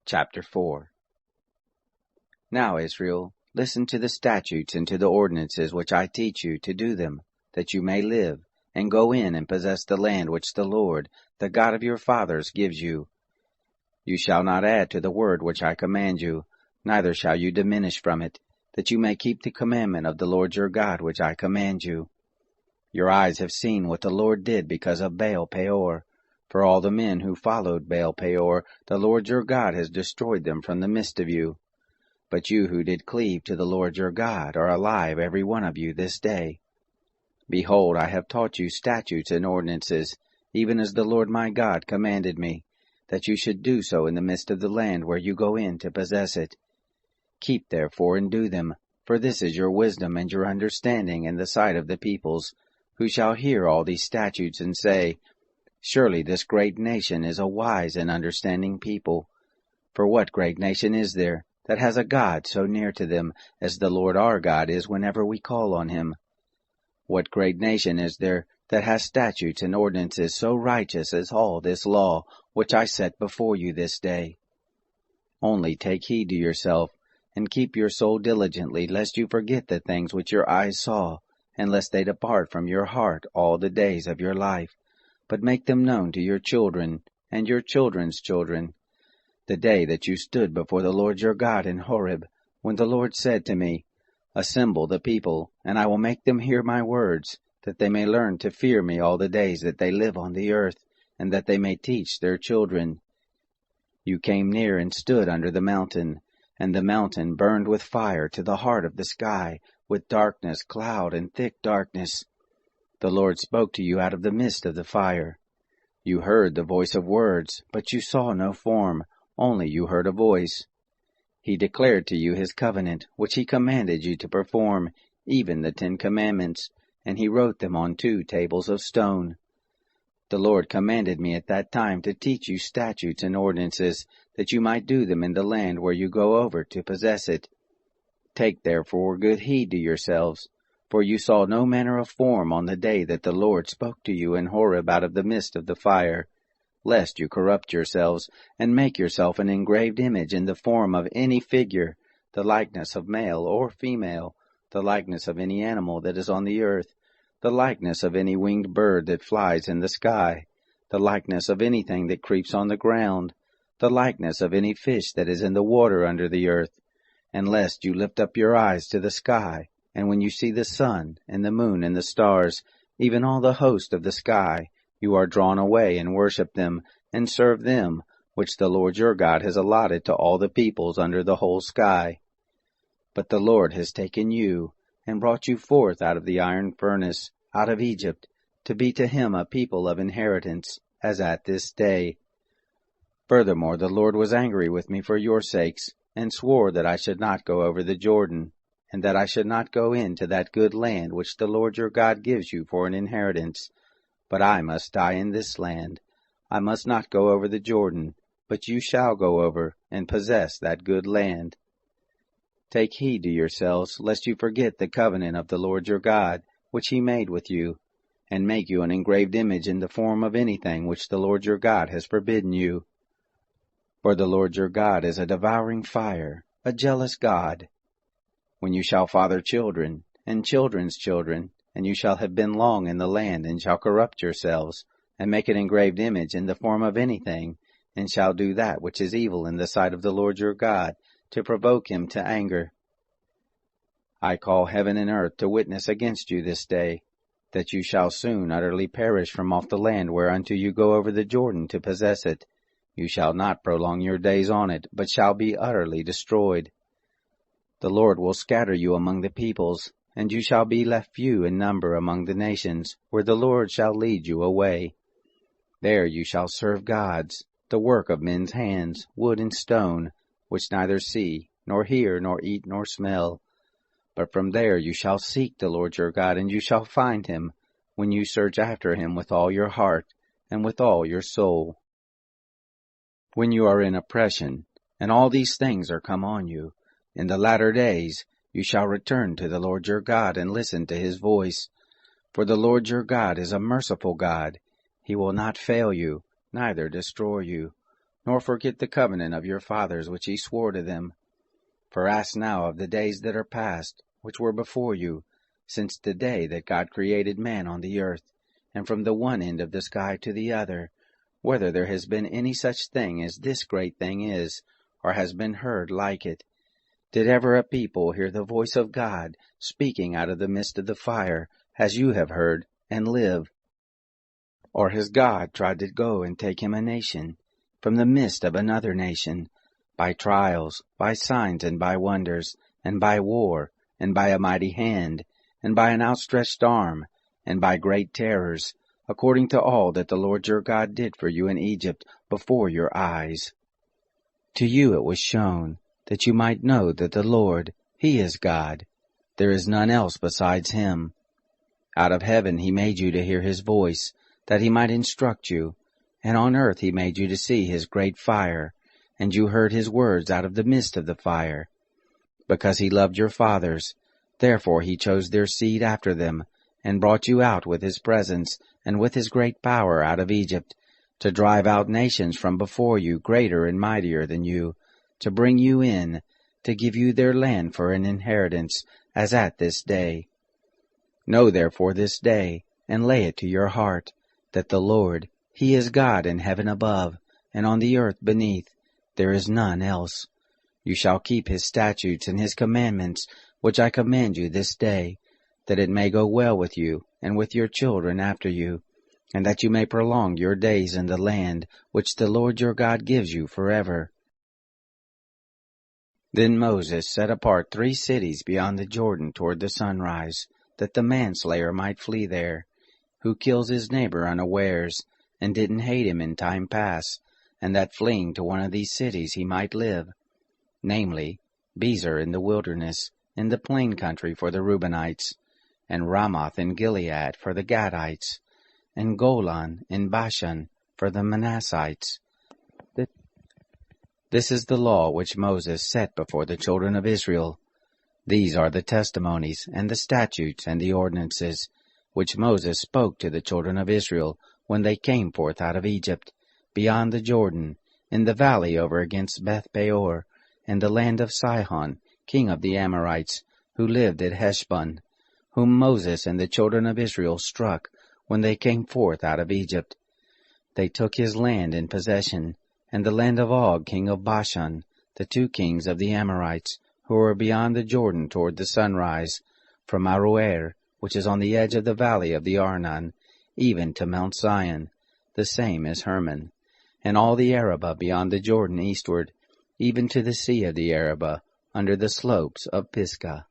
Chapter 4. Now, Israel, listen to the statutes and to the ordinances which I teach you to do them, that you may live, and go in and possess the land which the Lord, the God of your fathers, gives you. You shall not add to the word which I command you, neither shall you diminish from it, that you may keep the commandment of the Lord your God which I command you. Your eyes have seen what the Lord did because of Baal Peor. For all the men who followed Baal Peor, the Lord your God has destroyed them from the midst of you. But you who did cleave to the Lord your God are alive, every one of you, this day. Behold, I have taught you statutes and ordinances, even as the Lord my God commanded me, that you should do so in the midst of the land where you go in to possess it. Keep therefore and do them, for this is your wisdom and your understanding in the sight of the peoples, who shall hear all these statutes and say, Surely this great nation is a wise and understanding people. For what great nation is there that has a God so near to them as the Lord our God is whenever we call on him? What great nation is there that has statutes and ordinances so righteous as all this law which I set before you this day? Only take heed to yourself, and keep your soul diligently, lest you forget the things which your eyes saw, and lest they depart from your heart all the days of your life. But make them known to your children, and your children's children, the day that you stood before the Lord your God in Horeb, when the Lord said to me, Assemble the people, and I will make them hear my words, that they may learn to fear me all the days that they live on the earth, and that they may teach their children. You came near and stood under the mountain, and the mountain burned with fire to the heart of the sky, with darkness, cloud, and thick darkness. The Lord spoke to you out of the midst of the fire. You heard the voice of words, but you saw no form, only you heard a voice. He declared to you his covenant, which he commanded you to perform, even the 10 Commandments, and he wrote them on 2 tables of stone. The Lord commanded me at that time to teach you statutes and ordinances, that you might do them in the land where you go over to possess it. Take therefore good heed to yourselves, for you saw no manner of form on the day that the Lord spoke to you in Horeb out of the midst of the fire, lest you corrupt yourselves, and make yourself an engraved image in the form of any figure, the likeness of male or female, the likeness of any animal that is on the earth, the likeness of any winged bird that flies in the sky, the likeness of anything that creeps on the ground, the likeness of any fish that is in the water under the earth, and lest you lift up your eyes to the sky, and when you see the sun, and the moon, and the stars, even all the host of the sky, you are drawn away and worship them, and serve them, which the Lord your God has allotted to all the peoples under the whole sky. But the Lord has taken you, and brought you forth out of the iron furnace, out of Egypt, to be to him a people of inheritance, as at this day. Furthermore, the Lord was angry with me for your sakes, and swore that I should not go over the Jordan, and that I should not go into that good land which the Lord your God gives you for an inheritance. But I must die in this land. I must not go over the Jordan, but you shall go over, and possess that good land. Take heed to yourselves, lest you forget the covenant of the Lord your God, which he made with you, and make you an engraved image in the form of anything which the Lord your God has forbidden you. For the Lord your God is a devouring fire, a jealous God. When you shall father children, and children's children, and you shall have been long in the land, and shall corrupt yourselves, and make an engraved image in the form of anything, and shall do that which is evil in the sight of the Lord your God, to provoke him to anger. I call heaven and earth to witness against you this day, that you shall soon utterly perish from off the land whereunto you go over the Jordan to possess it. You shall not prolong your days on it, but shall be utterly destroyed. The Lord will scatter you among the peoples, and you shall be left few in number among the nations, where the Lord shall lead you away. There you shall serve gods, the work of men's hands, wood and stone, which neither see, nor hear, nor eat, nor smell. But from there you shall seek the Lord your God, and you shall find him, when you search after him with all your heart, and with all your soul. When you are in oppression, and all these things are come on you, in the latter days you shall return to the Lord your God, and listen to his voice. For the Lord your God is a merciful God. He will not fail you, neither destroy you. nor forget the covenant of your fathers which he swore to them. For ask now of the days that are past, which were before you, since the day that God created man on the earth, and from the one end of the sky to the other, whether there has been any such thing as this great thing is, or has been heard like it. Did ever a people hear the voice of God speaking out of the midst of the fire, as you have heard, and live? Or has God tried to go and take him a nation from the midst of another nation, by trials, by signs, and by wonders, and by war, and by a mighty hand, and by an outstretched arm, and by great terrors, according to all that the Lord your God did for you in Egypt before your eyes? To you it was shown, that you might know that the Lord, he is God. There is none else besides him. Out of heaven he made you to hear his voice, that he might instruct you. And on earth he made you to see his great fire, and you heard his words out of the midst of the fire. Because he loved your fathers, therefore he chose their seed after them, and brought you out with his presence and with his great power out of Egypt, to drive out nations from before you greater and mightier than you, to bring you in, to give you their land for an inheritance, as at this day. Know therefore this day, and lay it to your heart, that the Lord, he is God in heaven above, and on the earth beneath. There is none else. You shall keep his statutes and his commandments, which I command you this day, that it may go well with you, and with your children after you, and that you may prolong your days in the land which the Lord your God gives you forever. Then Moses set apart 3 cities beyond the Jordan toward the sunrise, that the manslayer might flee there, who kills his neighbor unawares, and didn't hate him in time past, and that fleeing to one of these cities he might live, namely, Bezer in the wilderness, in the plain country for the Reubenites, and Ramoth in Gilead for the Gadites, and Golan in Bashan for the Manassites. This is the law which Moses set before the children of Israel. These are the testimonies, and the statutes, and the ordinances, which Moses spoke to the children of Israel when they came forth out of Egypt, beyond the Jordan, in the valley over against Beth-peor, and the land of Sihon, king of the Amorites, who lived at Heshbon, whom Moses and the children of Israel struck when they came forth out of Egypt. They took his land in possession, and the land of Og king of Bashan, the 2 kings of the Amorites, who were beyond the Jordan toward the sunrise, from Aroer, which is on the edge of the valley of the Arnon, even to Mount Zion, the same as Hermon, and all the Arabah beyond the Jordan eastward, even to the sea of the Arabah, under the slopes of Pisgah.